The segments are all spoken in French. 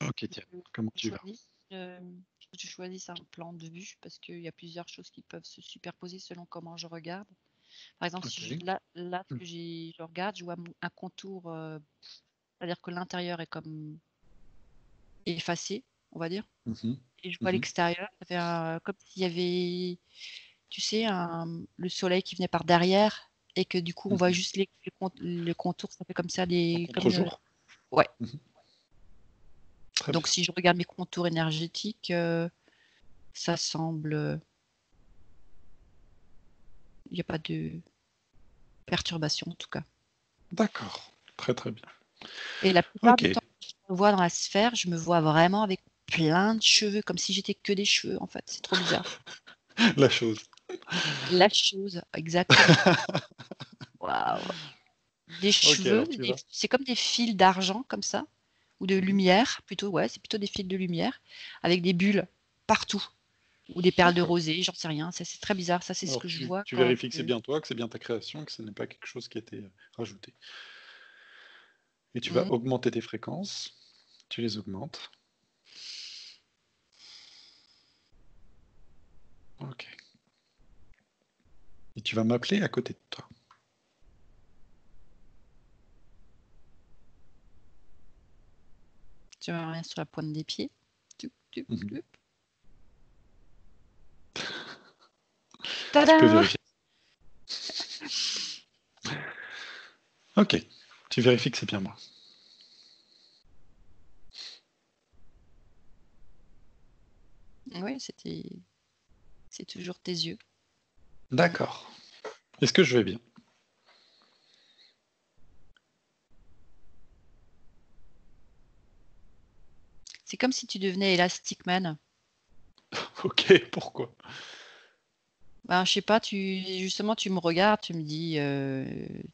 Ok, tiens, comment tu vas? Je choisis un plan de vue parce qu'il y a plusieurs choses qui peuvent se superposer selon comment je regarde. Par exemple, si je Ok. là, ce Mm. que je regarde, je vois un contour, c'est-à-dire que l'intérieur est comme effacé, on va dire, Mhm. et je vois Mhm. l'extérieur, ça fait comme s'il y avait, tu sais, le soleil qui venait par derrière et que du coup, on voit Mhm. juste les contours, ça fait comme ça En des comme, contre-jour? ouais. Mhm. Très Donc bien. si je regarde mes contours énergétiques, ça semble, il n'y a pas de perturbation en tout cas. D'accord. Très très bien. Et la plupart Ok. du temps, quand je me vois dans la sphère, je me vois vraiment avec plein de cheveux, comme si j'étais que des cheveux en fait, c'est trop bizarre. La chose. La chose, exactement. Waouh! Des Ok, cheveux, alors tu vas. c'est comme des fils d'argent comme ça, ou de Mhm. lumière plutôt, ouais, c'est plutôt des fils de lumière avec des bulles partout, ou des perles de D'accord. rosée, j'en sais rien, c'est très bizarre, ça c'est ce Alors que je vois tu quand vérifies que c'est je bien toi, que c'est bien ta création, que ce n'est pas quelque chose qui a été rajouté. Et tu mmh, vas augmenter tes fréquences. Tu les augmentes. Ok. Et tu vas m'appeler à côté de toi. tu vois rien sur la pointe des pieds. Tup, tup, Mhm. tup. Tu peux Tada! vérifier. Ok. Tu vérifies que c'est bien moi. Oui, c'est toujours tes yeux. D'accord. Est-ce que je vais bien? C'est comme si tu devenais Elastic Man. Ok, pourquoi? Ben, je sais pas, justement, tu me regardes, tu me dis,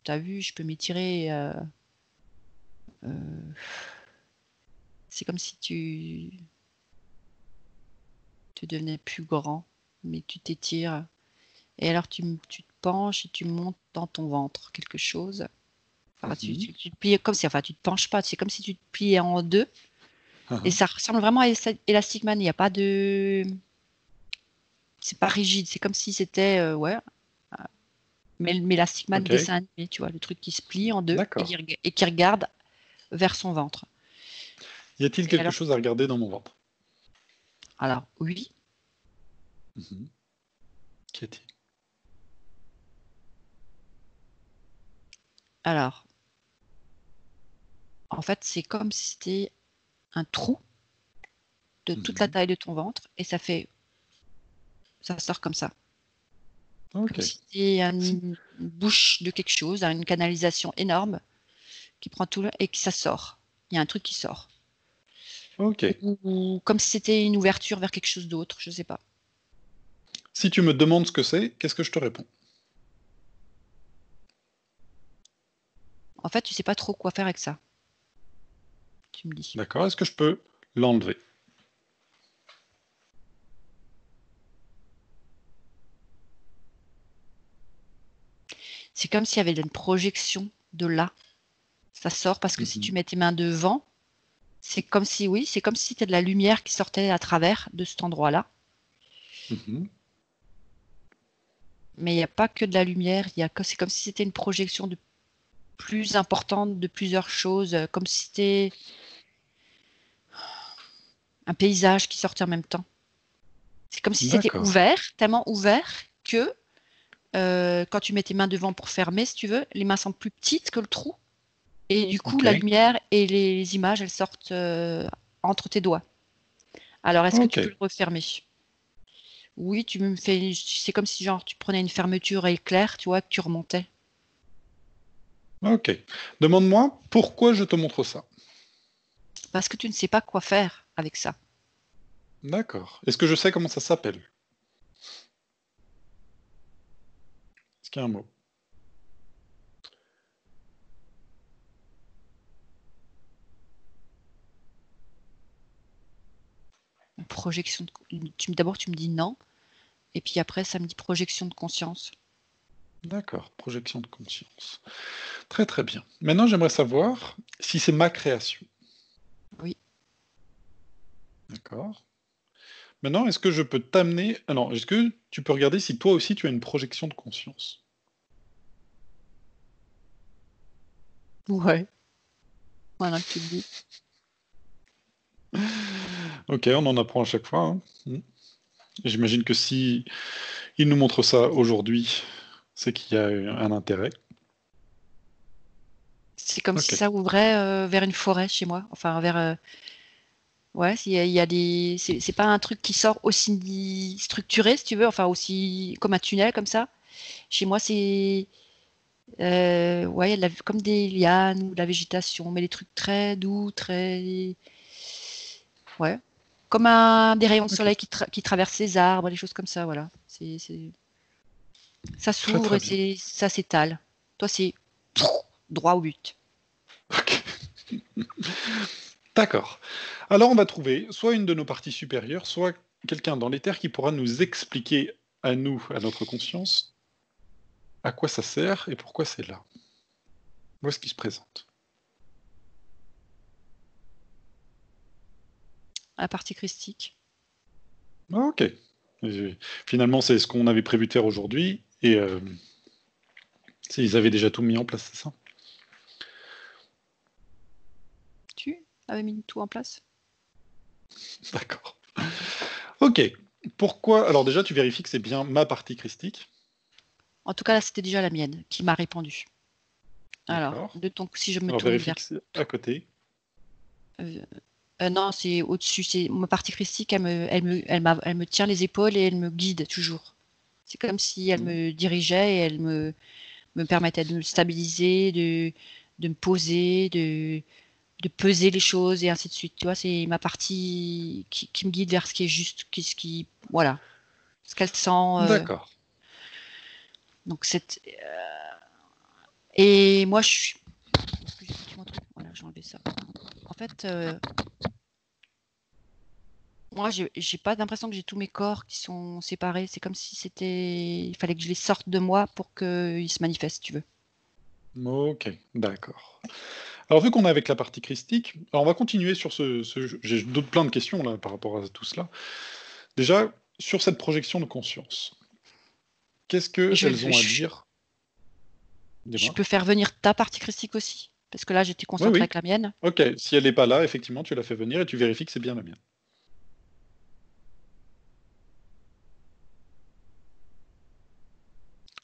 «Tu vu, je peux m'étirer, heu» c'est comme si tu devenais plus grand, mais tu t'étires et alors tu te penches et tu montes dans ton ventre quelque chose. Enfin, Mhm. tu te plies comme si, enfin, tu te penches pas, c'est comme si tu te pliais en 2 Ah, et ah. ça ressemble vraiment à Elastic Man. Il y a pas de c'est pas rigide, c'est comme si c'était, ouais, mais Elastic Man Ok, dessin animé, tu vois? Le truc qui se plie en 2 et d'accord. qui regarde vers son ventre. Y a-t-il Et quelque alors chose à regarder dans mon ventre? alors oui, Mhm. Qu'y a-t-il? alors, en fait, c'est comme si c'était un trou de toute la Mhm. taille de ton ventre et ça sort comme ça. Ok. Comme si c'était Si. une bouche de quelque chose, une canalisation énorme qui prend tout le et que ça sort. Il y a un truc qui sort. Ok. Ou comme si c'était une ouverture vers quelque chose d'autre, je sais pas. Si tu me demandes ce que c'est, qu'est-ce que je te réponds? En fait, tu sais pas trop quoi faire avec ça, tu me dis. D'accord, est-ce que je peux l'enlever? C'est comme s'il y avait une projection de là. Ça sort parce que si tu Mhm. mets tes mains devant, c'est comme si oui, c'est comme si c'était de la lumière qui sortait à travers de cet endroit-là. Mhm. Mais il y a pas que de la lumière, il y a que c'est comme si c'était une projection de plus importante de plusieurs choses, comme si c'était un paysage qui sortait en même temps. C'est comme si c'était D'accord. ouvert, tellement ouvert que, quand tu mets tes mains devant pour fermer, si tu veux, les mains sont plus petites que le trou et du coup, Ok. la lumière et les images, elles sortent, entre tes doigts. Alors est-ce que Ok. tu peux le refermer? Oui, tu me fais c'est comme si genre tu prenais une fermeture éclair, tu vois, que tu remontais. Ok. Demande-moi pourquoi je te montre ça. Parce que tu ne sais pas quoi faire avec ça. D'accord. Est-ce que je sais comment ça s'appelle? Est-ce qu'il y a un mot? Une projection de d'abord tu me dis: «Non» et puis après ça me dit: «Projection de conscience». D'accord, projection de conscience. Très très bien. Maintenant, j'aimerais savoir si c'est ma création. Oui. D'accord. Maintenant, est-ce que je peux t'amener... Ah non, est-ce que tu peux regarder si toi aussi tu as une projection de conscience? Ouais, maintenant que tu le dis. Ok, on en apprend à chaque fois, hein. J'imagine que si il nous montre ça aujourd'hui, c'est qu'il y a un intérêt. C'est comme si Ok, ça ouvrait vers une forêt chez moi. Enfin, vers. Ouais, il y a des. C'est pas un truc qui sort aussi structuré, si tu veux, enfin, aussi comme un tunnel, comme ça. Chez moi, c'est. Ouais, il y a comme des lianes ou de la végétation, mais des trucs très doux, très. Ouais. Comme des rayons de ok, soleil qui traversent les arbres, des choses comme ça, voilà. Ça très s'ouvre très et bien. ça s'étale. Toi, c'est droit au but. Ok, d'accord. Alors on va trouver soit une de nos parties supérieures, soit quelqu'un dans l'éther qui pourra nous expliquer à nous, à notre conscience, à quoi ça sert et pourquoi c'est là. Voilà ce qui se présente. La partie christique. Ok. Finalement, c'est ce qu'on avait prévu de faire aujourd'hui, et ils avaient déjà tout mis en place, c'est ça? Tu avais mis tout en place? D'accord. Ok. Pourquoi? Alors déjà, tu vérifies que c'est bien ma partie christique. En tout cas, là, c'était déjà la mienne qui m'a répondu. Alors, D'accord. si je me Alors tourne vérifie vers... que c'est à côté. euh, non, c'est au-dessus. C'est ma partie christique. Elle me tient les épaules et elle me guide toujours. C'est comme si elle Mhm. me dirigeait et elle me permettait de me stabiliser, de me poser, de peser les choses et ainsi de suite. Tu vois, c'est ma partie qui me guide vers ce qui est juste, voilà, ce qu'elle sent. D'accord. Donc et moi je suis. Est-ce que j'ai foutu mon truc? Voilà, j'ai enlevé ça. En fait, moi j'ai pas l'impression que j'ai tous mes corps qui sont séparés. C'est comme si il fallait que je les sorte de moi pour qu'ils se manifestent, si tu veux. Ok, d'accord. Alors vu qu'on est avec la partie christique, alors on va continuer sur j'ai d'autres plein de questions là par rapport à tout cela. Déjà, sur cette projection de conscience, qu'est-ce Et qu'elles ont à dire? je Dis-moi. peux faire venir ta partie christique aussi, parce que là j'étais Oui, concentrée oui. avec la mienne. Ok, si elle n'est pas là, effectivement, tu la fais venir et tu vérifies que c'est bien la mienne.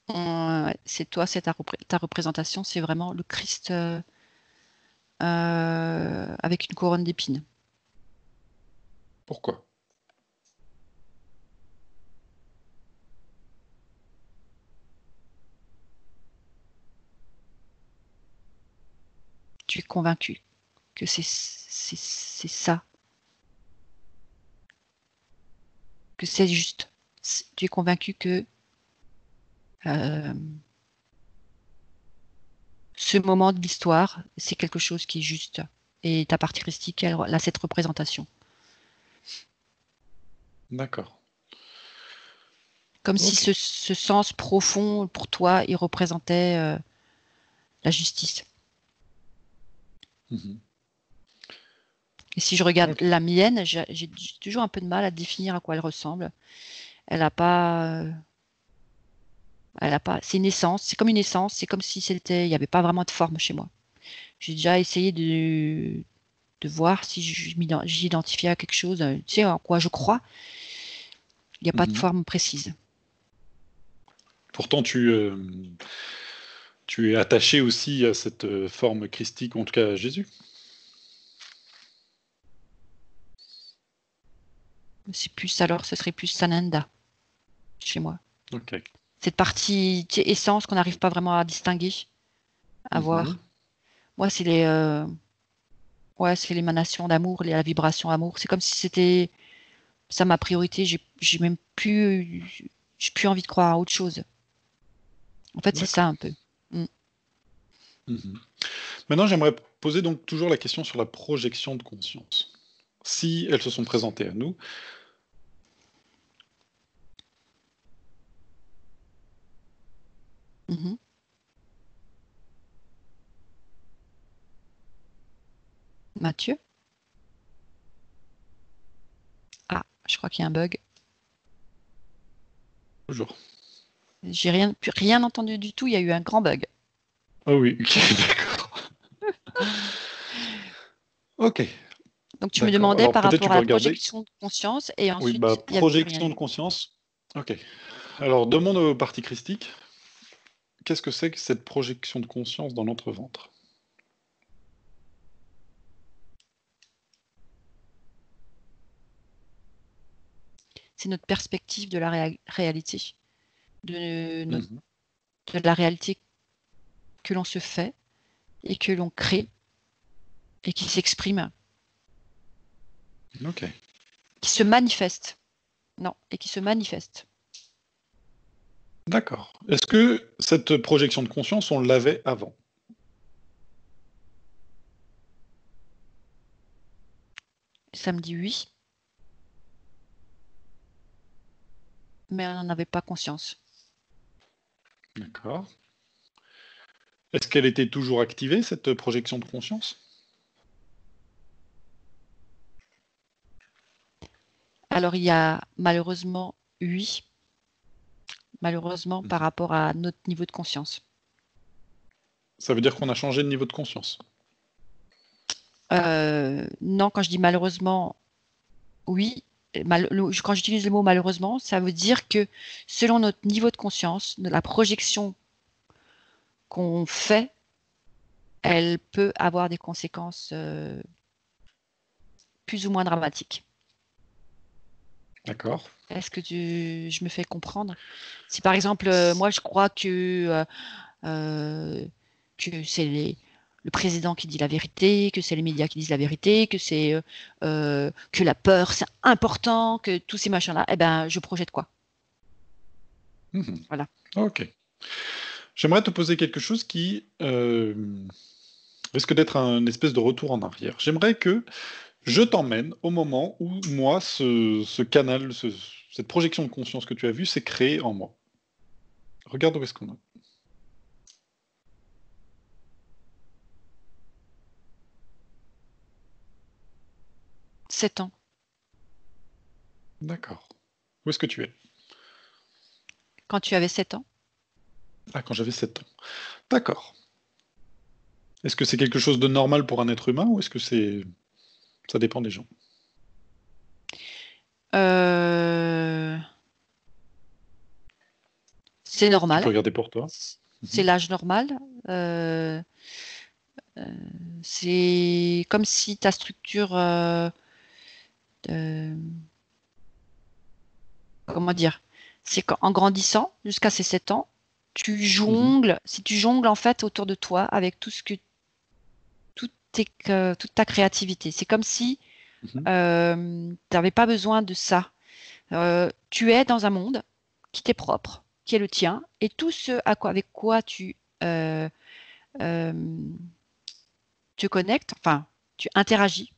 Ouais, c'est toi, c'est ta représentation, c'est vraiment le Christ avec une couronne d'épines. Pourquoi? Tu es convaincu que c'est ça, que c'est juste. Tu es convaincu que euh, ce moment de l'histoire, c'est quelque chose qui est juste. Et ta partie christique, elle a cette représentation. D'accord. Comme si Ok. ce sens profond, pour toi, il représentait la justice. Mhm. Et si je regarde Ok. la mienne, j'ai toujours un peu de mal à définir à quoi elle ressemble. Elle n'a pas, c'est une essence, c'est comme une essence, c'est comme si il n'y avait pas vraiment de forme chez moi. J'ai déjà essayé de voir si j'identifiais à quelque chose, tu sais, en quoi je crois. Il n'y a pas de Mhm. forme précise. Pourtant, tu es attaché aussi à cette forme christique, ou en tout cas à Jésus. Alors, ce serait plus Sananda chez moi. Ok. Cette partie, tu sais, essence qu'on n'arrive pas vraiment à distinguer, à Mhm. voir. Moi, ouais, c'est l'émanation d'amour, la vibration amour. C'est comme si c'était ça ma priorité. J'ai plus envie de croire à autre chose. En fait, c'est ça D'accord. un peu. Mm. Mhm. Maintenant, j'aimerais poser donc toujours la question sur la projection de conscience. Si elles se sont présentées à nous, Mhm. Mathieu? Je crois qu'il y a un bug. Toujours. J'ai rien entendu du tout. Il y a eu un grand bug. Ah oui, ok, d'accord. Ok, Donc tu me d'accord. demandais Alors par peut-être tu rapport à peux la regarder. projection de conscience et Oui, bah ensuite il n'y avait plus rien. projection de conscience. Ok. Alors demande aux parties christiques, qu'est-ce que c'est que cette projection de conscience dans notre ventre? C'est notre perspective de la réalité, de Mhm. la réalité que l'on se fait et que l'on crée et qui s'exprime, Ok. qui se manifeste. Non, et qui se manifeste. D'accord. Est-ce que cette projection de conscience, on l'avait avant? Ça me dit oui, mais on n'en avait pas conscience. D'accord. Est-ce qu'elle était toujours activée, cette projection de conscience? Alors il y a malheureusement oui, malheureusement par Mhm. rapport à notre niveau de conscience. Ça veut dire qu'on a changé de niveau de conscience? Non, quand je dis malheureusement, oui. Quand j'utilise le mot malheureusement, ça veut dire que selon notre niveau de conscience, de la projection qu'on fait, elle peut avoir des conséquences plus ou moins dramatiques. D'accord. Est-ce que je me fais comprendre? Si par exemple, moi je crois euh, que c'est le président qui dit la vérité, que c'est les médias qui disent la vérité, que la peur c'est important, que tous ces machins-là, eh ben je projette quoi? Mhm. Voilà. Ok. J'aimerais te poser quelque chose qui risque d'être un espèce de retour en arrière. J'aimerais que je t'emmène au moment où moi, ce canal, cette projection de conscience que tu as vue s'est créée en moi. Regarde où est-ce qu'on est. 7 ans. D'accord. Où est-ce que tu es? Quand tu avais 7 ans? Ah, quand j'avais 7 ans. D'accord. Est-ce que c'est quelque chose de normal pour un être humain ou est-ce que ça dépend des gens? Euh, c'est Tu peux normal. regarder pour toi. C'est Mhm. l'âge normal. Euh, c'est comme si ta structure, euh, comment dire, c'est qu'en grandissant jusqu'à ces 7 ans, Mhm. si tu jongles en fait autour de toi avec toute ta créativité. C'est comme si Mhm. tu n'avais pas besoin de ça. Tu es dans un monde qui t'est propre, qui est le tien, et tout ce avec quoi euh, euh, tu connectes, enfin, tu interagis,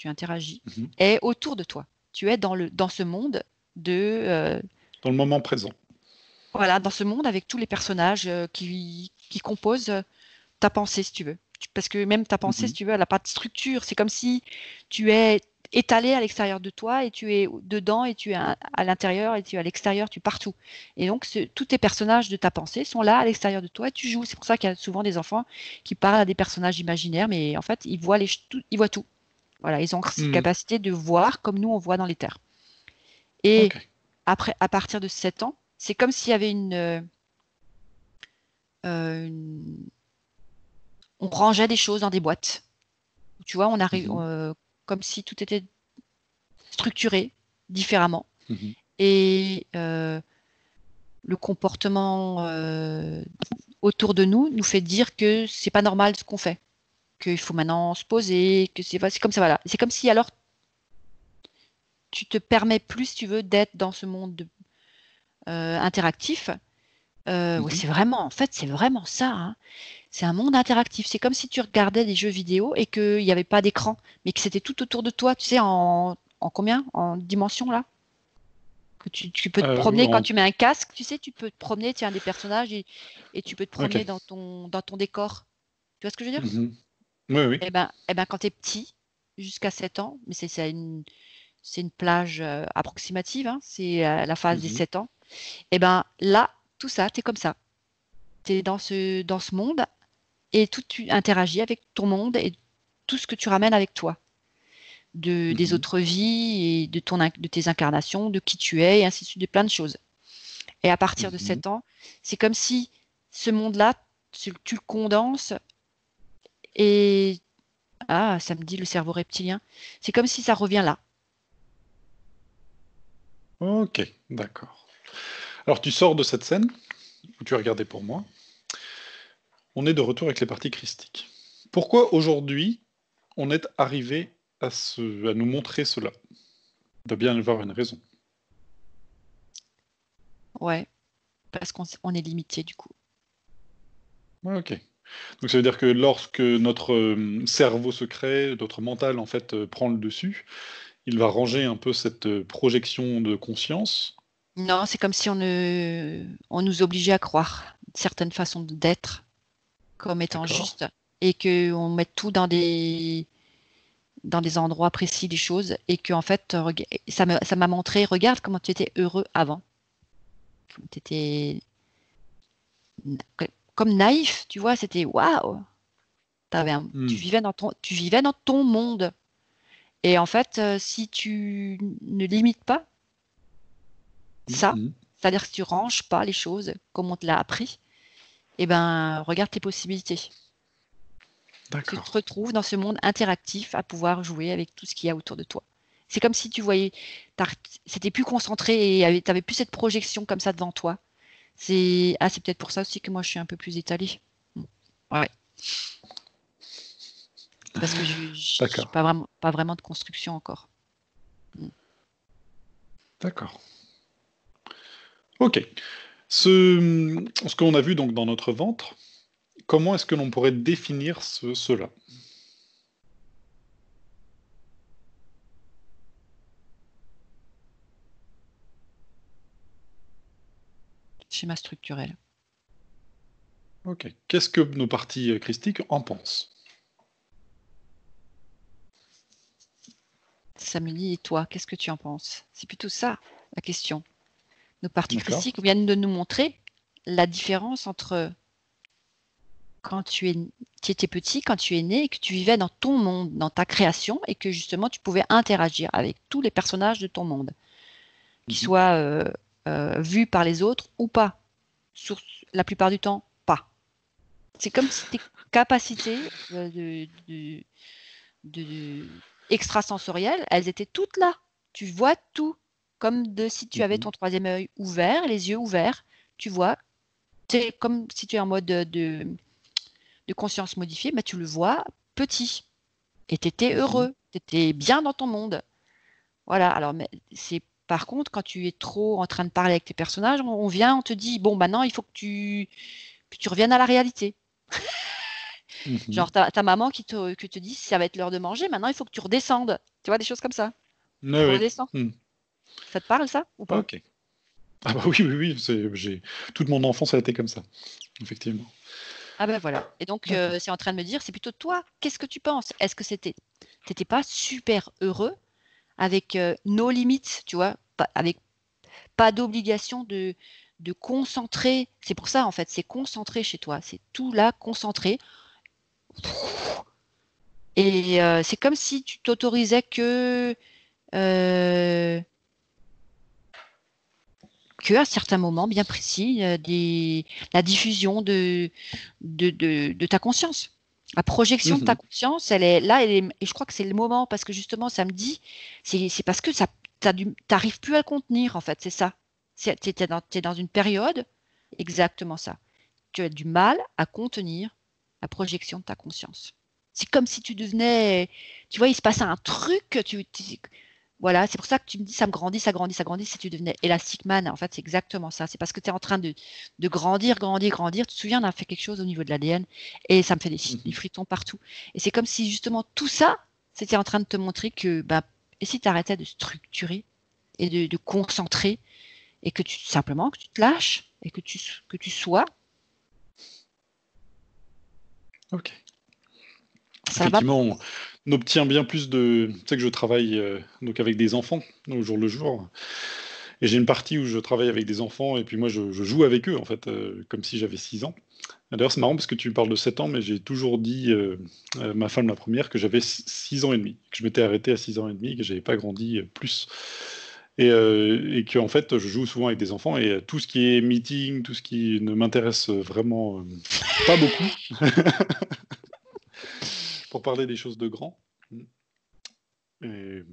Mhm. est autour de toi. Tu es dans ce monde de, Dans le moment présent. voilà, dans ce monde avec tous les personnages qui composent ta pensée, si tu veux. Parce que même ta pensée, si Mhm. tu veux, elle n'a pas de structure. C'est comme si tu es étalé à l'extérieur de toi et tu es dedans et tu es à l'intérieur et tu es à l'extérieur, tu es partout. Et donc, tous tes personnages de ta pensée sont là à l'extérieur de toi et tu joues. C'est pour ça qu'il y a souvent des enfants qui parlent à des personnages imaginaires, mais en fait, ils voient tout. Voilà, ils ont cette Mhm. capacité de voir comme nous, on voit dans les terres. Et Ok. après, à partir de 7 ans, c'est comme s'il y avait on rangeait des choses dans des boîtes. Tu vois, on arrive Mhm. comme si tout était structuré différemment. Mhm. Et le comportement autour de nous nous fait dire que c'est pas normal ce qu'on fait, qu'il faut maintenant se poser, que c'est comme ça, voilà. C'est comme si alors tu te permets plus, si tu veux, d'être dans ce monde interactif. Ouais, Mhm. c'est vraiment, en fait, c'est vraiment ça, hein. C'est un monde interactif. C'est comme si tu regardais des jeux vidéo et qu'il n'y avait pas d'écran, mais que c'était tout autour de toi, tu sais, en combien? En dimension, là? Que tu peux te promener quand En- tu mets un casque, tu sais, tu peux te promener, tu es un des personnages et tu peux te Ok. promener dans ton décor. Tu vois ce que je veux dire? Mhm. Oui, oui. Eh ben, quand tu es petit, jusqu'à 7 ans, mais c'est une plage approximative, hein, c'est la phase des Mhm. 7 ans. Et ben là, tout ça, tu es comme ça. Tu es dans ce monde et tout, tu interagis avec ton monde et tout ce que tu ramènes avec toi, des Mhm. autres vies et de tes incarnations, de qui tu es et ainsi de suite, de plein de choses. Et à partir de Mhm. 7 ans, c'est comme si ce monde-là, tu le condenses et ah, ça me dit le cerveau reptilien. C'est comme si ça revient là. Ok, d'accord. Alors tu sors de cette scène où tu as regardé pour moi. On est de retour avec les parties christiques. Pourquoi aujourd'hui on est arrivé à nous montrer cela? Il doit bien y avoir une raison. Ouais, parce on est limité du coup. Ouais, ok. Donc ça veut dire que lorsque notre cerveau se crée, notre mental en fait prend le dessus, il va ranger un peu cette projection de conscience. Non, c'est comme si on nous obligeait à croire certaines façons d'être comme étant D'accord. justes et qu'on mette tout dans des endroits précis des choses et que en fait, ça m'a montré, regarde comment tu étais heureux avant. Tu étais comme naïf, tu vois, c'était waouh. Hmm. Tu vivais dans ton monde. Et en fait, si tu ne limites pas ça, Mhm. c'est-à-dire que tu ranges pas les choses comme on te l'a appris, eh ben, regarde tes possibilités. Tu te D'accord. retrouves dans ce monde interactif à pouvoir jouer avec tout ce qu'il y a autour de toi. C'est comme si tu voyais, c'était plus concentré et tu avais plus cette projection comme ça devant toi. C'est peut-être pour ça aussi que moi je suis un peu plus étalée. Mm. Ouais, parce que j'ai D'accord. pas vraiment de construction encore. Mm. D'accord. Ok. Ce qu'on a vu donc dans notre ventre, comment est-ce que l'on pourrait définir cela? Schéma structurel. Ok. Qu'est-ce que nos parties christiques en pensent? Samuel, et toi, qu'est-ce que tu en penses? C'est plutôt ça la question. Nos parties D'accord. critiques viennent de nous montrer la différence entre quand tu étais petit, quand tu es né, et que tu vivais dans ton monde, dans ta création, et que justement tu pouvais interagir avec tous les personnages de ton monde, qu'ils Mhm. soient vus par les autres ou pas. Sur la plupart du temps, pas. C'est comme si tes capacités extrasensorielles, elles étaient toutes là. Tu vois tout, comme si tu avais Mhm. ton troisième œil ouvert, les yeux ouverts. Tu vois, c'est comme si tu es en mode de conscience modifiée, mais tu le vois petit. Et tu étais Mhm. heureux, tu étais bien dans ton monde. Voilà, alors mais c'est par contre, quand tu es trop en train de parler avec tes personnages, on vient, on te dit, bon, maintenant, il faut que tu reviennes à la réalité. Mhm. Genre, ta maman que te dit, ça va être l'heure de manger, maintenant, il faut que tu redescendes. Tu vois, des choses comme ça. Ouais, ouais. Redescends. Hmm. Ça te parle, ça, ou pas? Ok. Ah bah oui, oui, oui, toute mon enfance a été comme ça, effectivement. Ah ben voilà. Et donc, D'accord. c'est en train de me dire, c'est plutôt toi, qu'est-ce que tu penses? Est-ce que t'étais pas super heureux avec nos limites, tu vois, avec pas d'obligation de concentrer. C'est pour ça, en fait, c'est concentré chez toi. C'est tout là, concentré. Et c'est comme si tu t'autorisais euh, que à certains moments bien précis, la diffusion de ta conscience. La projection de ta Mhm. conscience, elle est là, et je crois que c'est le moment, parce que justement, samedi, c'est parce que ça, t'arrives plus à le contenir, en fait, c'est ça. T'es dans une période, exactement ça. Tu as du mal à contenir la projection de ta conscience. C'est comme si tu devenais, tu vois, il se passait un truc, voilà, c'est pour ça que tu me dis ça me grandit, ça grandit, ça grandit, si tu devenais Elastic Man, en fait, c'est exactement ça. C'est parce que tu es en train de grandir, grandir, grandir. Tu te souviens, on a fait quelque chose au niveau de l'ADN et ça me fait des Mhm. fritons partout. Et c'est comme si justement tout ça, c'était en train de te montrer que, bah, et si tu arrêtais de structurer et de concentrer et que simplement, que tu te lâches et que tu sois, Ok. ça va. Effectivement, on obtient bien plus de... Tu sais que je travaille donc avec des enfants au jour le jour. Et j'ai une partie où je travaille avec des enfants et puis moi je joue avec eux en fait, comme si j'avais 6 ans. D'ailleurs c'est marrant parce que tu me parles de 7 ans, mais j'ai toujours dit, ma femme la première, que j'avais 6 ans et demi, que je m'étais arrêté à 6 ans et demi, que j'avais pas grandi plus. Et que en fait je joue souvent avec des enfants et tout ce qui est meeting, tout ce qui ne m'intéresse vraiment pas beaucoup, pour parler des choses de grands. Et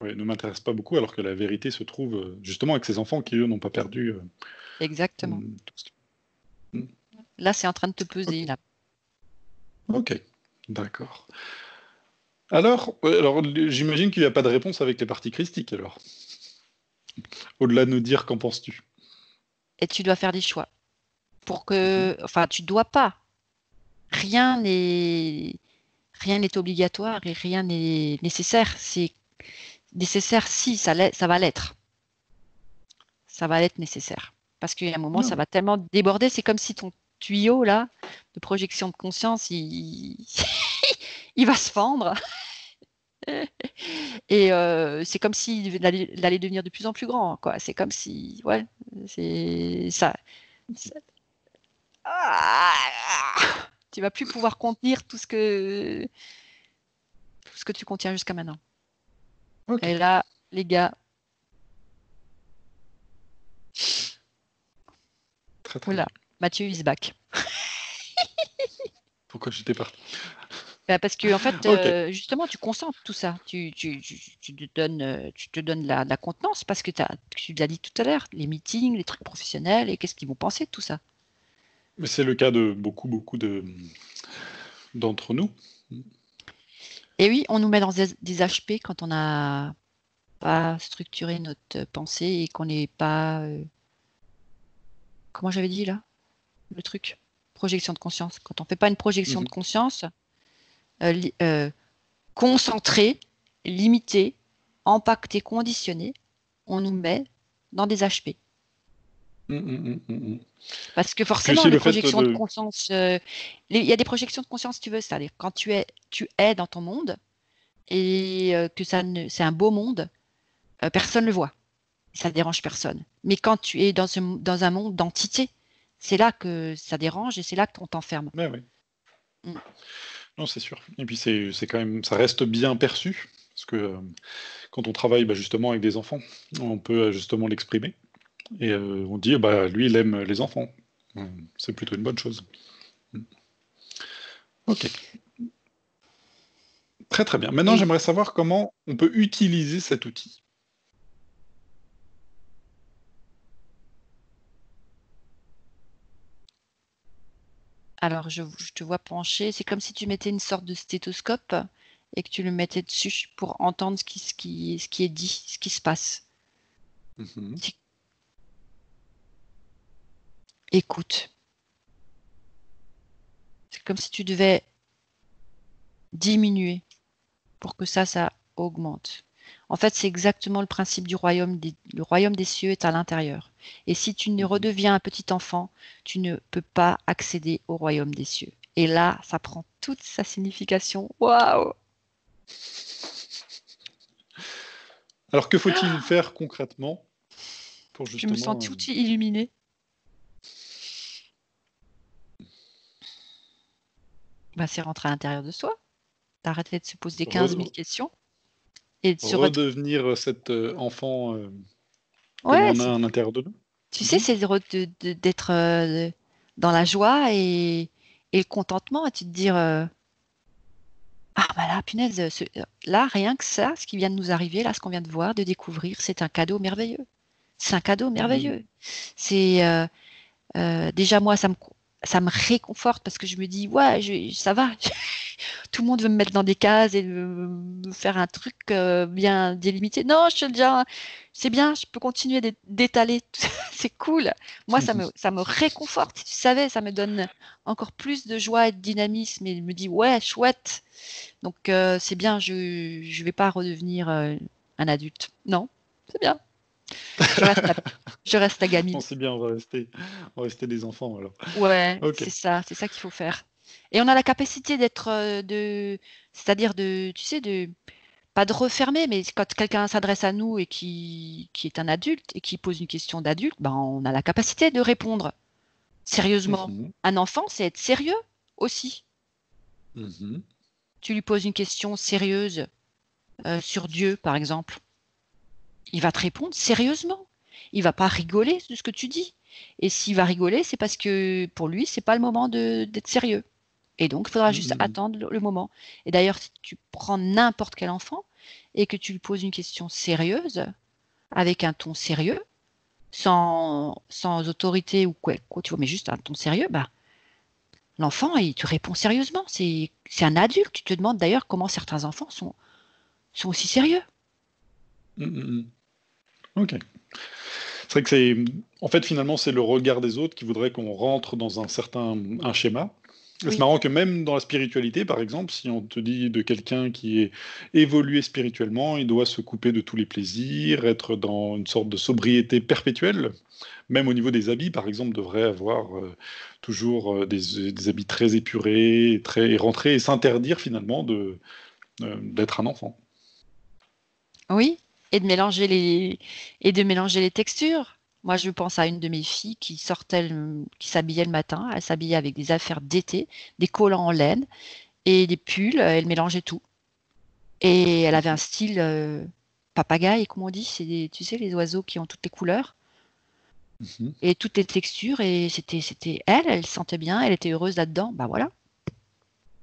ouais, ne m'intéresse pas beaucoup, alors que la vérité se trouve justement avec ces enfants qui, eux, n'ont pas perdu Exactement. tout ce qui- Mm. Là, c'est en train de te Ok, peser, là. ok, d'accord. Alors j'imagine qu'il n'y a pas de réponse avec les parties christiques, alors. Au-delà de nous dire qu'en penses-tu? Et tu dois faire des choix. Pour Mhm. que, enfin, tu dois pas. Rien n'est, rien n'est obligatoire et rien n'est nécessaire. C'est nécessaire si ça va l'être. Ça va l'être nécessaire. Parce qu'il y a un moment, Ah ça ouais. va tellement déborder. C'est comme si ton tuyau, là, de projection de conscience, il va se fendre. Et c'est comme s'il allait devenir de plus en plus grand, quoi. C'est comme si, ouais, c'est ça. Ah, tu vas plus pouvoir contenir tout ce que tu contiens jusqu'à maintenant. Ok, Et là, les gars, très très voilà, bien. Mathieu is back. Pourquoi j'étais parti? Bah, parce que en fait, Ok, justement, tu concentres tout ça. Tu te donnes la contenance parce que tu l'as dit tout à l'heure, les meetings, les trucs professionnels, et qu'est-ce qu'ils vont penser de tout ça? mais c'est le cas de beaucoup d'entre nous. Et oui, on nous met dans des HP quand on n'a pas structuré notre pensée et qu'on n'est pas, comment j'avais dit là, le truc, projection de conscience. Quand on fait pas une projection de Mhm. conscience, concentrée, limitée, impactée, conditionnée, on nous met dans des HP. Mm. Parce que Puis forcément, aussi les le fait projections de de... conscience, il y a des projections de conscience, si tu veux, c'est-à-dire quand tu es dans ton monde et que c'est un beau monde, personne ne le voit. Ça dérange personne. Mais quand tu es dans un monde d'entité, c'est là que ça dérange et c'est là qu'on t'enferme. Ouais, ouais. Mm. Non, c'est sûr. Et puis c'est quand même, ça reste bien perçu, parce que quand on travaille bah, justement avec des enfants, on peut justement l'exprimer. Et on dit, bah lui, il aime les enfants. C'est plutôt une bonne chose. Mm. Ok, très très bien. Maintenant, Et j'aimerais savoir comment on peut utiliser cet outil. alors, je te vois pencher. C'est comme si tu mettais une sorte de stéthoscope et que tu le mettais dessus pour entendre ce qui est dit, ce qui se passe. Mhm. Tu- Écoute. C'est comme si tu devais diminuer pour que ça augmente. En fait, c'est exactement le principe du le royaume des cieux est à l'intérieur. Et si tu ne Mhm. redeviens un petit enfant, tu ne peux pas accéder au royaume des cieux. Et là, ça prend toute sa signification. Waouh! Alors, que faut-il faire concrètement pour Je me sens justement... tout illuminée. Bah, c'est rentrer à l'intérieur de soi, d'arrêter de se poser 15 000 re- questions et de se redire. redevenir cet enfant comme Ouais, on a à l'intérieur de nous. tu sais, Mhm. c'est d'être dans la joie et le contentement et tu te dire ah bah là, punaise, là, rien que ça, ce qui vient de nous arriver, là, ce qu'on vient de voir, de découvrir, c'est un cadeau merveilleux. C'est un cadeau Mhm. merveilleux. C'est déjà moi, ça me réconforte parce que je me dis ouais, ça va. Tout le monde veut me mettre dans des cases et me faire un truc bien délimité. Non, je suis déjà, c'est bien, je peux continuer d'étaler. C'est cool. Moi, ça me réconforte. Si tu savais, ça me donne encore plus de joie et de dynamisme et je me dis ouais, chouette. Donc c'est bien, je vais pas redevenir un adulte. Non, c'est bien. Je reste la, je reste la Bon, gamine. c'est bien, on va rester des enfants alors. Ouais, Ok. c'est ça qu'il faut faire. Et on a la capacité d'être, c'est-à-dire tu sais, pas de refermer, mais quand quelqu'un s'adresse à nous et qui est un adulte et qui pose une question d'adulte, ben, on a la capacité de répondre sérieusement. Mhm. Un enfant, c'est être sérieux aussi. Mhm. Tu lui poses une question sérieuse sur Dieu, par exemple. Il va te répondre sérieusement. Il va pas rigoler de ce que tu dis. Et s'il va rigoler, c'est parce que pour lui, c'est pas le moment d'être sérieux. Et donc, il faudra juste Mhm. attendre le moment. Et d'ailleurs, si tu prends n'importe quel enfant et que tu lui poses une question sérieuse, avec un ton sérieux, sans autorité ou quoi, tu vois, mais juste un ton sérieux, bah, l'enfant, il te répond sérieusement. C'est un adulte. Tu te demandes d'ailleurs comment certains enfants sont aussi sérieux. Mhm. Ok. C'est vrai que c'est, en fait, finalement, c'est le regard des autres qui voudrait qu'on rentre dans un schéma. Et c'est Oui, marrant que même dans la spiritualité, par exemple, si on te dit de quelqu'un qui est évolué spirituellement, il doit se couper de tous les plaisirs, être dans une sorte de sobriété perpétuelle, même au niveau des habits, par exemple, devrait avoir toujours des habits très épurés, et rentrer et s'interdire finalement d'être un enfant. oui. Et de mélanger les textures. Moi, je pense à une de mes filles qui s'habillait le matin. Elle s'habillait avec des affaires d'été, des collants en laine et des pulls. Elle mélangeait tout. Et elle avait un style papagaï, comme on dit. Tu sais, les oiseaux qui ont toutes les couleurs Mhm. et toutes les textures. Et c'était elle se sentait bien, elle était heureuse là-dedans. Bah voilà,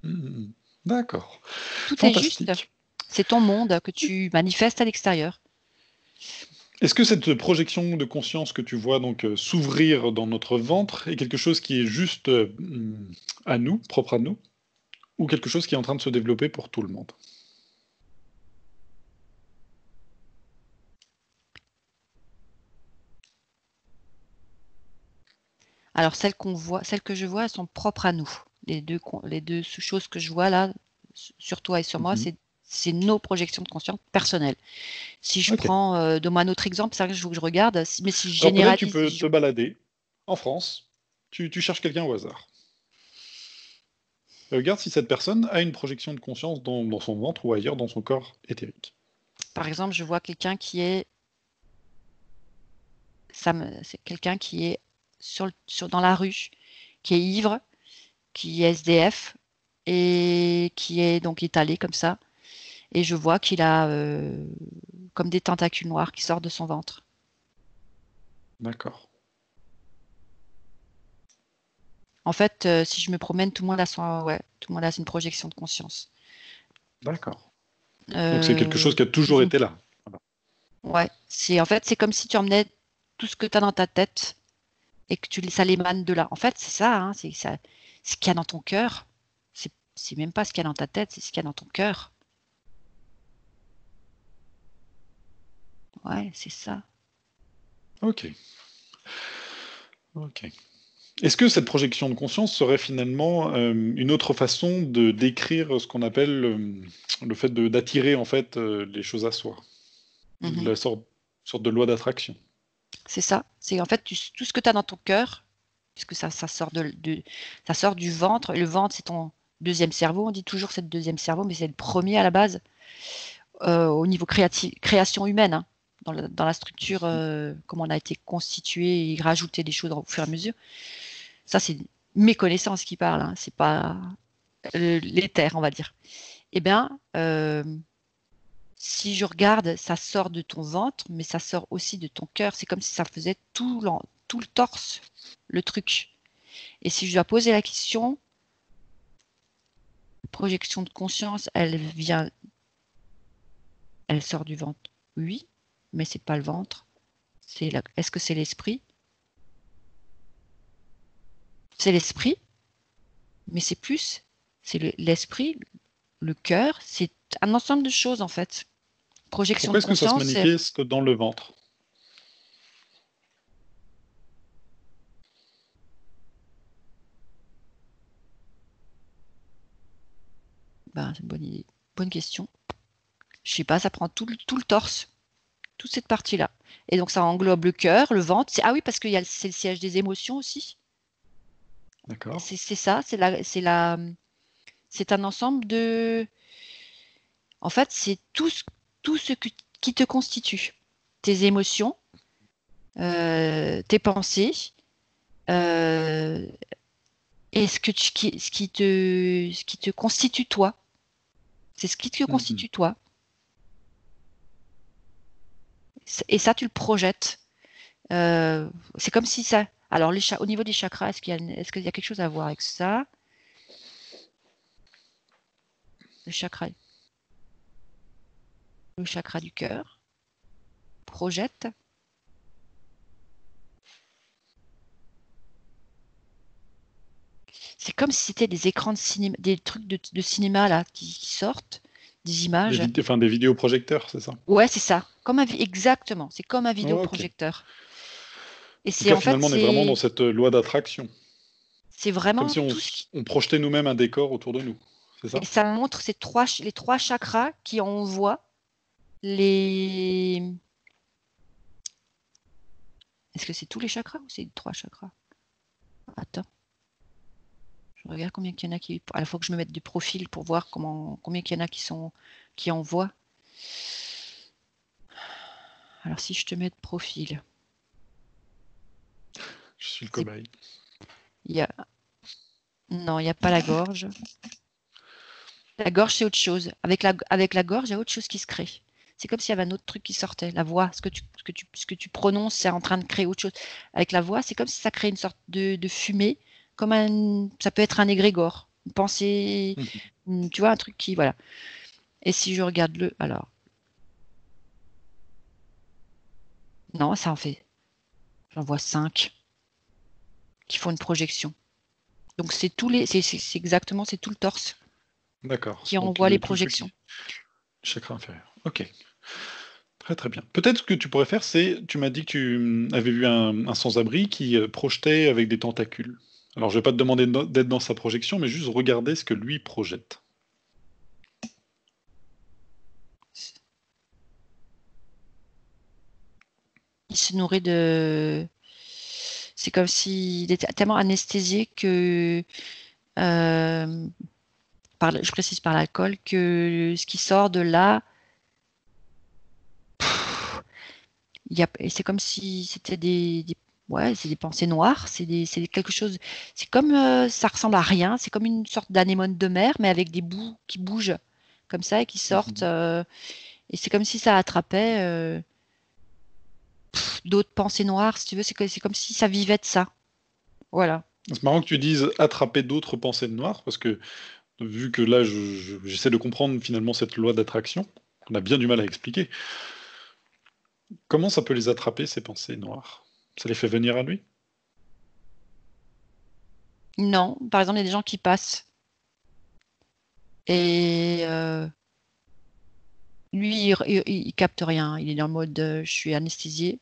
Mhm. D'accord. tout est juste. Fantastique. C'est ton monde que tu manifestes à l'extérieur. Est-ce que cette projection de conscience que tu vois donc s'ouvrir dans notre ventre est quelque chose qui est juste à nous, propre à nous, ou quelque chose qui est en train de se développer pour tout le monde? Alors celles que je vois, elles sont propres à nous. Les deux choses que je vois là, sur toi et sur moi, Mhm. c'est nos projections de conscience personnelles. Si je Ok. prends, donne-moi un autre exemple, c'est vrai que je regarde, mais si je Alors peut-être tu généralise, peux te balader en France, tu cherches quelqu'un au hasard. Et regarde si cette personne a une projection de conscience dans son ventre ou ailleurs dans son corps éthérique. par exemple, je vois quelqu'un c'est quelqu'un qui est dans la rue, qui est ivre, qui est SDF et qui est donc étalé comme ça. Et je vois qu'il a comme des tentacules noirs qui sortent de son ventre. D'accord. En fait, si je me promène, tout le monde a une projection de conscience. D'accord. Donc c'est quelque chose Euh, qui a toujours mhm. été là. Voilà. Ouais, c'est comme si tu emmenais tout ce que tu as dans ta tête et que ça l'émane de là. En fait, c'est ça, hein, c'est ça, ce qu'il y a dans ton cœur. C'est même pas ce qu'il y a dans ta tête, c'est ce qu'il y a dans ton cœur. Ouais, c'est ça. Ok. Ok. Est-ce que cette projection de conscience serait finalement une autre façon de décrire ce qu'on appelle le fait d'attirer en fait les choses à soi, Mhm. la sorte de loi d'attraction? C'est ça. C'est en fait tout ce que tu as dans ton cœur, puisque ça sort ça sort du ventre. Et le ventre, c'est ton deuxième cerveau. On dit toujours que c'est le deuxième cerveau, mais c'est le premier à la base au niveau création humaine, hein, dans la structure, comment on a été constitué et rajouter des choses au fur et à mesure. Ça, c'est mes connaissances qui parlent, hein, c'est pas l'éther, on va dire. Eh bien, si je regarde, ça sort de ton ventre, mais ça sort aussi de ton cœur. C'est comme si ça faisait tout le torse, le truc. Et si je dois poser la question, projection de conscience, elle sort du ventre. Oui, mais c'est pas le ventre. Est-ce que c'est l'esprit? C'est l'esprit, mais c'est l'esprit, le cœur, c'est un ensemble de choses en fait. Projection Pourquoi de est-ce que ça se conscience, manifeste dans le ventre? c'est une bonne idée. Bonne question. Je sais pas, ça prend tout le torse, toute cette partie-là. Et donc ça englobe le cœur, le ventre. Ah oui, parce que c'est le siège des émotions aussi. D'accord. C'est ça, c'est un ensemble de. En fait, c'est tout ce qui te constitue. Tes émotions, tes pensées, euh, et ce qui te constitue toi. C'est ce qui te Mhm. constitue toi. Et ça, tu le projettes. C'est comme si ça. Alors, au niveau des chakras, est-ce qu'il y a quelque chose à voir avec ça? Le chakra, le chakra du cœur projette. C'est comme si c'était des écrans de cinéma, des trucs de cinéma là qui sortent, des images. Des vidéoprojecteurs, c'est ça? Ouais, c'est ça. Exactement. C'est comme un Ok. vidéoprojecteur. Et Donc c'est là, en fait, finalement, on est vraiment dans cette loi d'attraction. c'est Comme vraiment si tout ce qui. on projetait nous-mêmes un décor autour de nous. C'est ça? Et ça montre les trois chakras qui envoient les. Est-ce que c'est tous les chakras ou c'est les trois chakras? Attends. Je regarde combien qu'il y en a qui. Il faut que je me mette du profil pour voir combien qu'il y en a qui envoient. Alors si je te mets de profil, Je suis le c'est cobaye. il y a non, il n'y a pas la gorge. La gorge, c'est autre chose. Avec la gorge, il y a autre chose qui se crée. C'est comme s'il y avait un autre truc qui sortait. La voix, ce que tu prononces, c'est en train de créer autre chose. Avec la voix, c'est comme si ça crée une sorte de fumée, ça peut être un égrégore, une pensée, Mhm. tu vois, un truc qui, voilà. Et si je regarde alors, non, ça en fait, j'en vois 5 qui font une projection. Donc c'est exactement, c'est tout le torse D'accord. qui Donc envoie les tout le truc projections. chakra inférieur. Ok. Très très bien. Peut-être ce que tu pourrais faire, c'est, tu m'as dit que tu avais vu un sans-abri qui projetait avec des tentacules. Alors je vais pas te demander d'être dans sa projection, mais juste regarder ce que lui projette. Il se nourrit de. C'est comme s'il était tellement anesthésié que, euh, je précise par l'alcool, que ce qui sort de là, et c'est comme si c'était ouais, c'est des pensées noires, c'est quelque chose, c'est comme, ça ressemble à rien, c'est comme une sorte d'anémone de mer, mais avec des bouts qui bougent comme ça et qui sortent, Mhm. et c'est comme si ça attrapait d'autres pensées noires, si tu veux, c'est comme si ça vivait de ça. Voilà. C'est marrant que tu dises attraper d'autres pensées de noir, parce que vu que là, j'essaie de comprendre finalement cette loi d'attraction, on a bien du mal à expliquer. Comment ça peut les attraper, ces pensées noires? Ça les fait venir à lui? Non, par exemple, il y a des gens qui passent. Et lui, il capte rien. Il est en mode je suis anesthésié.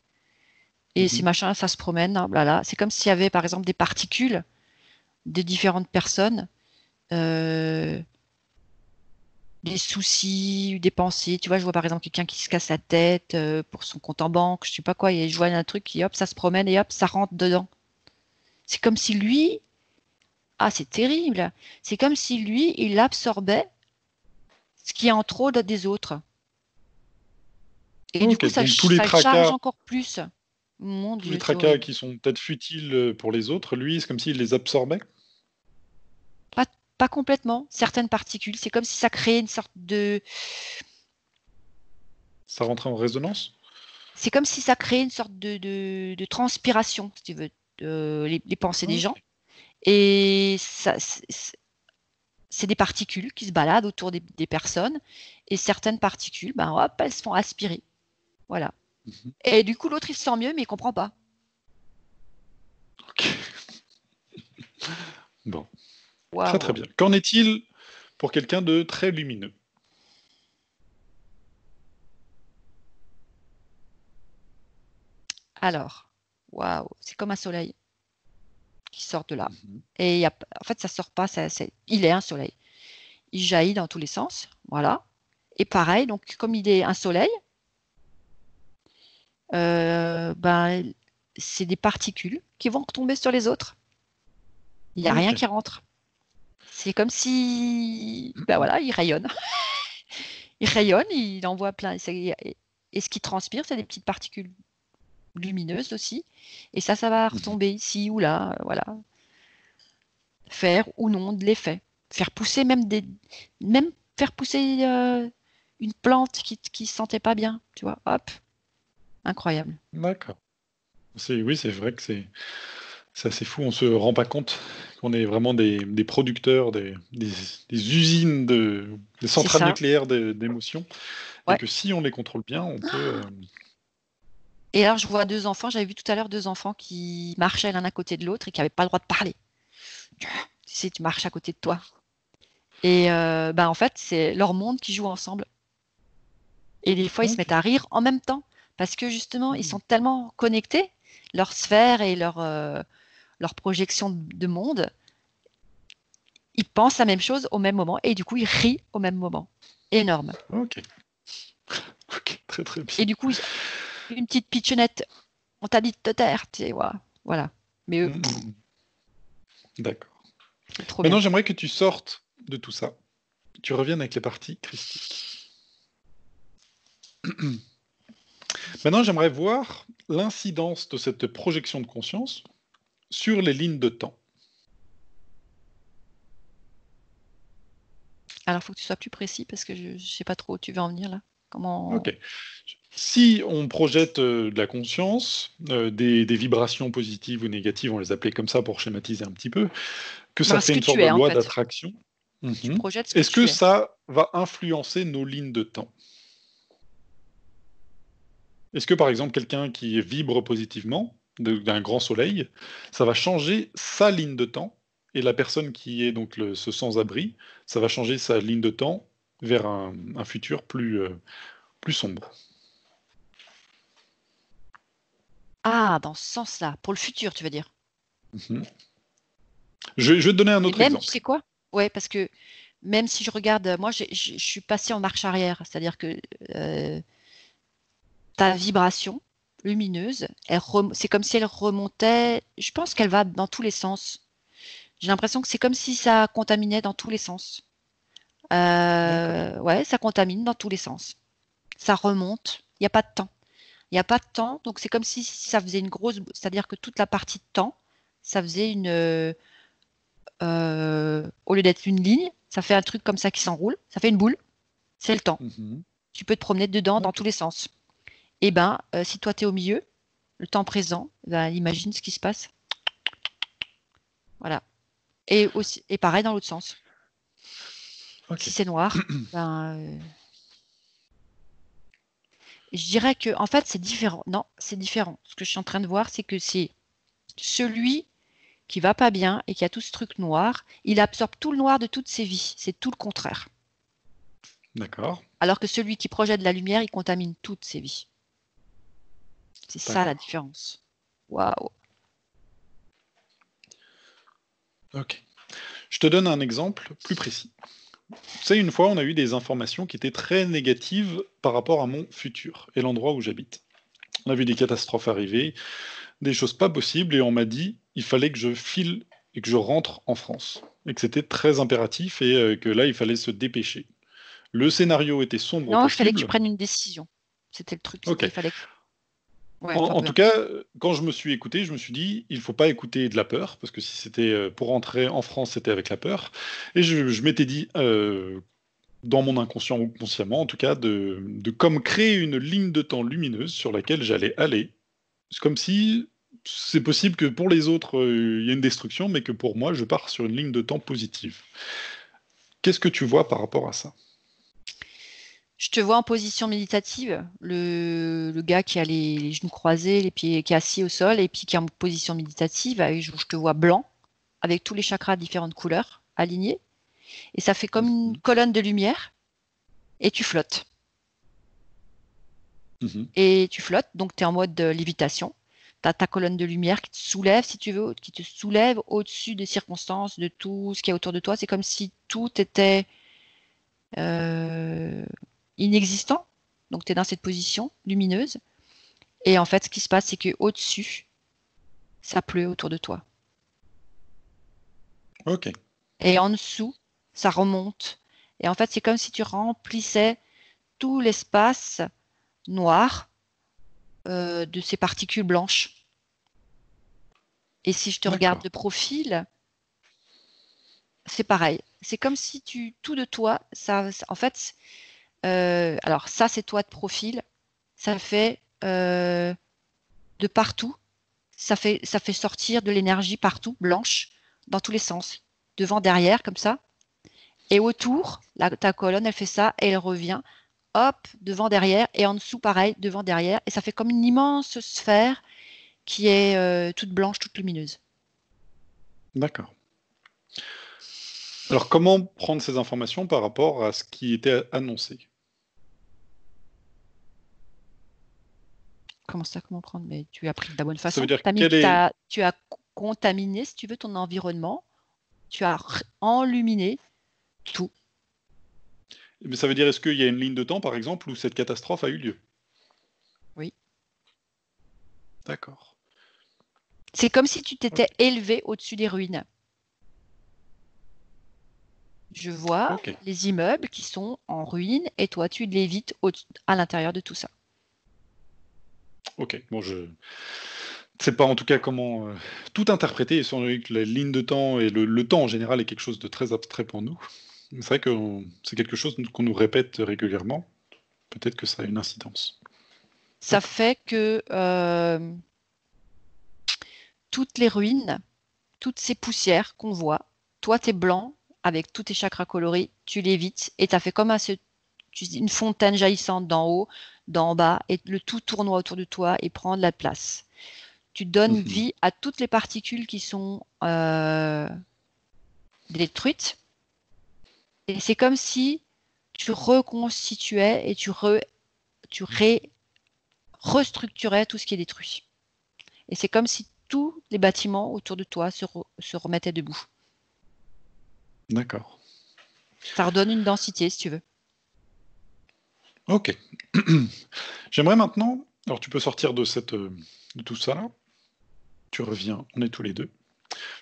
Et ces Mhm. machins, ça se promène. Hein, blabla. C'est comme s'il y avait, par exemple, des particules de différentes personnes, euh, des soucis, des pensées. Tu vois, je vois par exemple quelqu'un qui se casse la tête pour son compte en banque, je sais pas quoi, et je vois un truc et hop, ça se promène et hop, ça rentre dedans. C'est comme si lui, ah, c'est terrible. C'est comme si lui, il absorbait ce qui est en trop des autres. Et du Ok, coup, donc ça le charge encore plus. Mon tous les Dieu, c'est tracas horrible. qui sont peut-être futiles pour les autres, lui, c'est comme s'il les absorbait. Pas, pas complètement. Certaines particules, c'est comme si ça créait une sorte de. Ça rentrait en résonance. C'est comme si ça créait une sorte de transpiration, si tu veux, les pensées des gens. Ok. Et ça, c'est des particules qui se baladent autour des personnes. Et certaines particules, ben hop, elles se font aspirer. Voilà. Mhm. Et du coup, l'autre, il se sent mieux, mais il comprend pas. Ok. Bon, très très Waouh. bien. Qu'en est-il pour quelqu'un de très lumineux? Alors, waouh, c'est comme un soleil qui sort de là. Mhm. Et en fait, ça sort pas, il est un soleil. Il jaillit dans tous les sens, voilà. Et pareil, donc comme il est un soleil, ben, c'est des particules qui vont retomber sur les autres. Il n'y a rien Ok, qui rentre. C'est comme si, ben voilà, il rayonne. Il rayonne, il envoie plein. Et ce qui transpire, c'est des petites particules lumineuses aussi. Et ça va mhm. retomber ici ou là. Voilà. Faire ou non de l'effet. Faire pousser même faire pousser une plante qui se sentait pas bien. Tu vois, hop, incroyable. D'accord. Oui, c'est vrai que c'est assez fou. On se rend pas compte qu'on est vraiment des producteurs, des usines, des C'est centrales ça. nucléaires d'émotions, et Ouais. que si on les contrôle bien, on peut. Et alors, je vois deux enfants. J'avais vu tout à l'heure deux enfants qui marchaient l'un à côté de l'autre et qui n'avaient pas le droit de parler. Tu sais, tu marches à côté de toi. Et bah, en fait, c'est leur monde qui joue ensemble. Et des fois, ils se Ok. mettent à rire en même temps. Parce que justement, ils Hmm. sont tellement connectés, leur sphère et leur projection de monde, ils pensent la même chose au même moment. Et du coup, ils rient au même moment. Énorme. Ok. Ok. Très très Et bien. du coup, une petite pitchounette, on t'a dit de te taire. Tu sais, voilà. Mais eux, Hmm. D'accord. c'est trop bien. Maintenant, j'aimerais que tu sortes de tout ça. Tu reviennes avec les parties christiques. Maintenant, j'aimerais voir l'incidence de cette projection de conscience sur les lignes de temps. Alors, il faut que tu sois plus précis parce que je ne sais pas trop où tu veux en venir là. Comment. Ok. Si on projette de la conscience, des vibrations positives ou négatives, on les appelait comme ça pour schématiser un petit peu, que ça Ben, ce fait que une sorte tu de es, en loi fait. d'attraction, Tu mhm, projettes ce que est-ce que tu es. ça va influencer nos lignes de temps? Est-ce que par exemple quelqu'un qui vibre positivement d'un grand soleil, ça va changer sa ligne de temps, et la personne qui est donc ce sans-abri, ça va changer sa ligne de temps vers un futur plus sombre? Ah, dans ce sens-là. Pour le futur, tu veux dire. Mhm. Je vais te donner un Et autre même, tu exemple. sais quoi? Ouais, parce que même si je regarde, moi, je suis passée en marche arrière, c'est-à-dire que euh, ta vibration lumineuse, c'est comme si elle remontait. Je pense qu'elle va dans tous les sens. J'ai l'impression que c'est comme si ça contaminait dans tous les sens. D'accord. Ouais, ça contamine dans tous les sens. Ça remonte. Il n'y a pas de temps. Il n'y a pas de temps, donc c'est comme si ça faisait une grosse. C'est-à-dire que toute la partie de temps, ça faisait au lieu d'être une ligne, ça fait un truc comme ça qui s'enroule. Ça fait une boule. C'est le temps. Mhm. Tu peux te promener dedans dans Ok. tous les sens. Et ben, si toi tu es au milieu, le temps présent, ben, imagine ce qui se passe. Voilà. Et aussi, et pareil dans l'autre sens. Ok. Si c'est noir, ben, je dirais que en fait c'est différent. Non, c'est différent. Ce que je suis en train de voir, c'est que c'est celui qui va pas bien et qui a tout ce truc noir, il absorbe tout le noir de toutes ses vies. C'est tout le contraire. D'accord. Alors que celui qui projette de la lumière, il contamine toutes ses vies. C'est ça la D'accord. différence. Waouh. Ok. Je te donne un exemple plus précis. Tu sais, une fois, on a eu des informations qui étaient très négatives par rapport à mon futur et l'endroit où j'habite. On a vu des catastrophes arriver, des choses pas possibles, et on m'a dit il fallait que je file et que je rentre en France. Et que c'était très impératif, et que là, il fallait se dépêcher. Le scénario était sombre au Non, il fallait que tu possible. prennes une décision. C'était le truc. Ok. C'était, il fallait que. Ouais, enfin En peu tout importe. cas, quand je me suis écouté, je me suis dit, il faut pas écouter de la peur, parce que si c'était pour rentrer en France, c'était avec la peur. Et je m'étais dit, dans mon inconscient ou consciemment, en tout cas, de comme créer une ligne de temps lumineuse sur laquelle j'allais aller. C'est comme si c'est possible que pour les autres, il y ait une destruction, mais que pour moi, je pars sur une ligne de temps positive. Qu'est-ce que tu vois par rapport à ça? Je te vois en position méditative, le gars qui a les genoux croisés, les pieds, qui est assis au sol, et puis qui est en position méditative, je te vois blanc, avec tous les chakras de différentes couleurs alignés, et ça fait comme une Mhm, colonne de lumière, et tu flottes. mhm, Et tu flottes, donc tu es en mode lévitation. Tu as ta colonne de lumière qui te soulève, si tu veux, qui te soulève au-dessus des circonstances, de tout ce qui est autour de toi. C'est comme si tout était euh, inexistant. Donc tu es dans cette position lumineuse. Et en fait, ce qui se passe, c'est que au-dessus, ça pleut autour de toi. Ok, Et en dessous, ça remonte. Et en fait, c'est comme si tu remplissais tout l'espace noir de ces particules blanches. Et si je te regarde d'accord. de profil, c'est pareil. C'est comme si tout de toi, en fait, alors ça, c'est toi de profil. Ça fait de partout. Ça fait sortir de l'énergie partout, blanche, dans tous les sens. Devant, derrière, comme ça. Et autour, ta colonne, elle fait ça et elle revient. Hop, devant, derrière. Et en dessous, pareil, devant, derrière. Et ça fait comme une immense sphère qui est toute blanche, toute lumineuse. D'accord. Alors, comment prendre ces informations par rapport à ce qui était annoncé? Comment ça, comment prendre? Mais tu as pris de la bonne Ça veut façon. dire quel est... Tu as contaminé, si tu veux, ton environnement. Tu as enluminé tout. Mais ça veut dire, est-ce qu'il y a une ligne de temps, par exemple, où cette catastrophe a eu lieu? Oui. D'accord. C'est comme si tu Ok. t'étais élevé au-dessus des ruines. Je vois Ok. les immeubles qui sont en ruine et toi, tu lévites à l'intérieur de tout ça. Ok. Bon, je ne sais pas en tout cas comment tout interpréter, étant donné que la ligne de temps et le temps en général est quelque chose de très abstrait pour nous. C'est vrai que c'est quelque chose qu'on nous répète régulièrement. Peut-être que ça a une incidence. Ça D'accord. fait que toutes les ruines, toutes ces poussières qu'on voit, toi, tu es blanc avec tous tes chakras colorés, tu lévites et tu as fait comme une fontaine jaillissante d'en haut, d'en bas, et le tout tournoie autour de toi et prend de la place. Tu donnes Mhm. vie à toutes les particules qui sont détruites. Et c'est comme si tu reconstituais et restructurais tout ce qui est détruit. Et c'est comme si tous les bâtiments autour de toi se remettaient debout. D'accord. Ça redonne une densité, si tu veux. Ok. J'aimerais maintenant, alors tu peux sortir de tout ça là, tu reviens, on est tous les deux.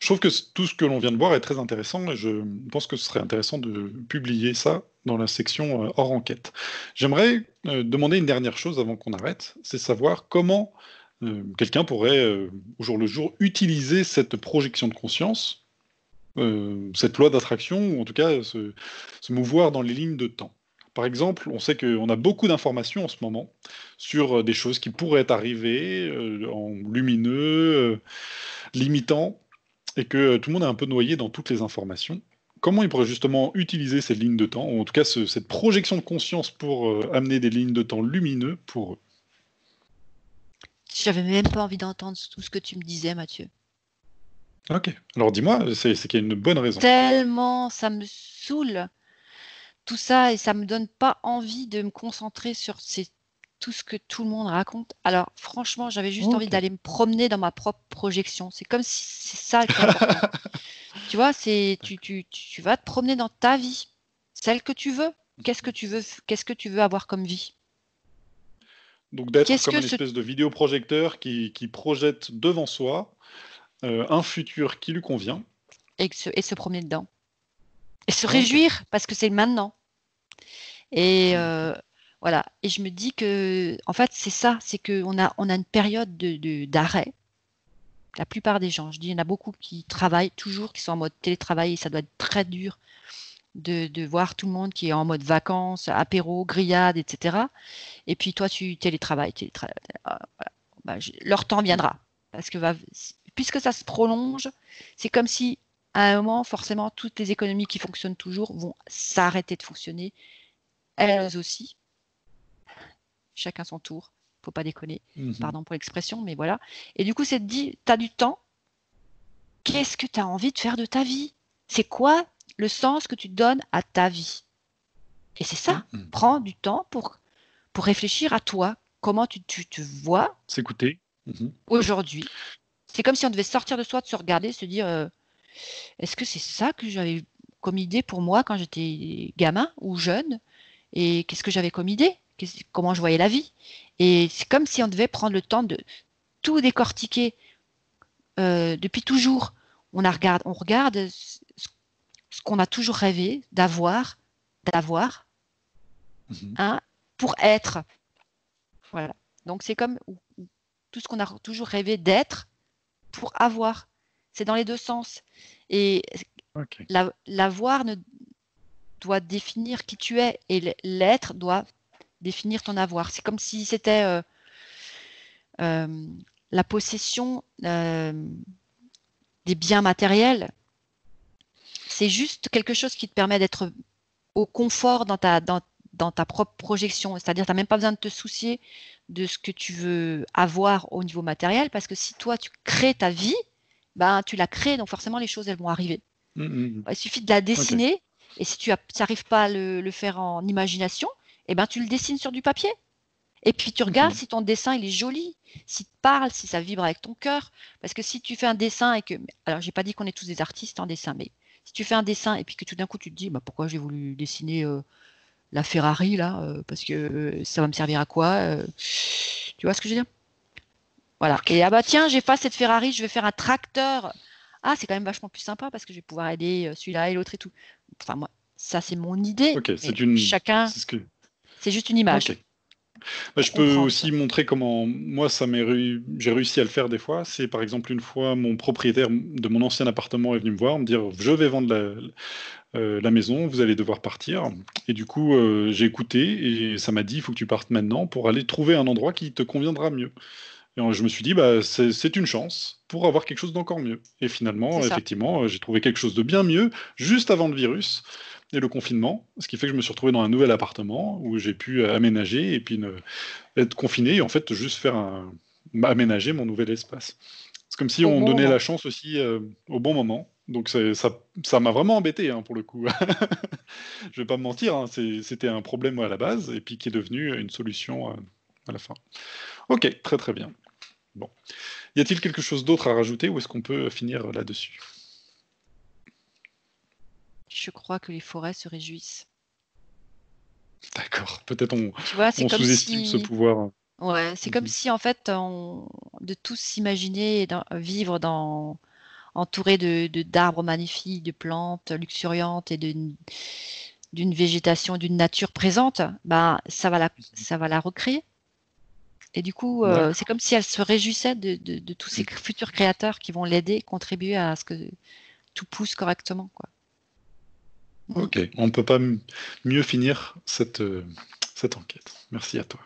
Je trouve que tout ce que l'on vient de voir est très intéressant et je pense que ce serait intéressant de publier ça dans la section hors enquête. J'aimerais demander une dernière chose avant qu'on arrête, c'est savoir comment quelqu'un pourrait, au jour le jour, utiliser cette projection de conscience, cette loi d'attraction, ou en tout cas se mouvoir dans les lignes de temps. Par exemple, on sait qu'on a beaucoup d'informations en ce moment sur des choses qui pourraient arriver en lumineux, limitant, et que tout le monde est un peu noyé dans toutes les informations. Comment ils pourraient justement utiliser ces lignes de temps, ou en tout cas cette projection de conscience pour amener des lignes de temps lumineux pour eux? J'avais même pas envie d'entendre tout ce que tu me disais, Mathieu. Ok, alors dis-moi, c'est qu'il y a une bonne raison. Tellement, ça me saoule tout ça et ça me donne pas envie de me concentrer sur tout ce que tout le monde raconte. Alors, franchement, j'avais juste envie Ok. d'aller me promener dans ma propre projection. C'est comme si c'est ça qui est important. Tu vois, tu vas te promener dans ta vie, celle que tu veux. Qu'est-ce que tu veux avoir comme vie? Donc d'être Qu'est-ce comme que un ce espèce de vidéoprojecteur qui projette devant soi un futur qui lui convient. et se promener dedans et se Ok. réjouir parce que c'est maintenant. Et D'accord. voilà. Et je me dis que, en fait, c'est ça, c'est qu'on a une période d'arrêt. La plupart des gens, je dis, il y en a beaucoup qui travaillent toujours, qui sont en mode télétravail, et ça doit être très dur de voir tout le monde qui est en mode vacances, apéro, grillade, etc. Et puis toi, tu télétravailles. Bah, leur temps Mm. viendra. Parce que puisque ça se prolonge, c'est comme si, à un moment, forcément, toutes les économies qui fonctionnent toujours vont s'arrêter de fonctionner, elles aussi, chacun son tour. Faut pas déconner. Mhm. Pardon pour l'expression, mais voilà. Et du coup, c'est dit, tu as du temps. Qu'est-ce que tu as envie de faire de ta vie? C'est quoi le sens que tu donnes à ta vie? Et c'est ça. Mhm. Prends du temps pour réfléchir à toi. Comment tu te vois S'écouter. Mhm. aujourd'hui? C'est comme si on devait sortir de soi, de se regarder, se dire est-ce que c'est ça que j'avais comme idée pour moi quand j'étais gamin ou jeune? Et qu'est-ce que j'avais comme idée? Comment je voyais la vie? Et c'est comme si on devait prendre le temps de tout décortiquer depuis toujours. On regarde ce qu'on a toujours rêvé d'avoir, Mhm. hein, pour être. Voilà. Donc c'est comme tout ce qu'on a toujours rêvé d'être pour avoir. C'est dans les deux sens. Et Ok. l'avoir doit définir qui tu es et l'être doit définir ton avoir. C'est comme si c'était la possession des biens matériels. C'est juste quelque chose qui te permet d'être au confort dans ta propre projection. C'est-à-dire, tu n'as même pas besoin de te soucier de ce que tu veux avoir au niveau matériel, parce que si toi, tu crées ta vie, ben, tu la crées, donc forcément, les choses, elles vont arriver. Mhm. Il suffit de la Ok. dessiner, et si tu n'arrives pas à le faire en imagination, eh ben, tu le dessines sur du papier. Et puis tu regardes Mhm. si ton dessin il est joli, s'il te parle, si ça vibre avec ton cœur. Parce que si tu fais un dessin et que, alors j'ai pas dit qu'on est tous des artistes en dessin, mais si tu fais un dessin et puis que tout d'un coup tu te dis, bah, pourquoi j'ai voulu dessiner la Ferrari là, parce que ça va me servir à quoi tu vois ce que je veux dire? Voilà. Ok. Et ah bah tiens, j'ai pas cette Ferrari, je vais faire un tracteur. Ah, c'est quand même vachement plus sympa parce que je vais pouvoir aider celui-là et l'autre et tout. Enfin moi, ça c'est mon idée, Ok. mais chacun, C'est ce que. c'est juste une image Ok. Bah, pour je peux comprendre quoi. aussi montrer comment moi j'ai réussi à le faire des fois. C'est par exemple une fois mon propriétaire de mon ancien appartement est venu me voir, me dire je vais vendre la maison, vous allez devoir partir. Et du coup j'ai écouté et ça m'a dit il faut que tu partes maintenant pour aller trouver un endroit qui te conviendra mieux. Et je me suis dit bah c'est une chance pour avoir quelque chose d'encore mieux. Et C'est finalement ça. effectivement j'ai trouvé quelque chose de bien mieux juste avant le virus et le confinement, ce qui fait que je me suis retrouvé dans un nouvel appartement où j'ai pu aménager et puis être confiné et en fait juste aménager mon nouvel espace. C'est comme si Au on bon donnait moment. la chance aussi au bon moment. Donc ça m'a vraiment embêté hein, pour le coup. Je vais pas me mentir, hein, c'était un problème à la base et puis qui est devenu une solution à la fin. Ok, très très bien. Bon. Y a-t-il quelque chose d'autre à rajouter ou est-ce qu'on peut finir là-dessus? Je crois que les forêts se réjouissent. D'accord. Peut-être on, Tu vois, c'est on comme sous-estime ce si, pouvoir. ouais, c'est comme Mhm. si en fait, de tous s'imaginer vivre entouré d'arbres magnifiques, de plantes luxuriantes et d'une végétation, d'une nature présente, ben ça va la recréer. Et du coup, c'est D'accord. comme si elle se réjouissait de tous ces Mhm. futurs créateurs qui vont l'aider, contribuer à ce que tout pousse correctement, quoi. Mm. Ok, on ne peut pas mieux finir cette enquête. Merci à toi.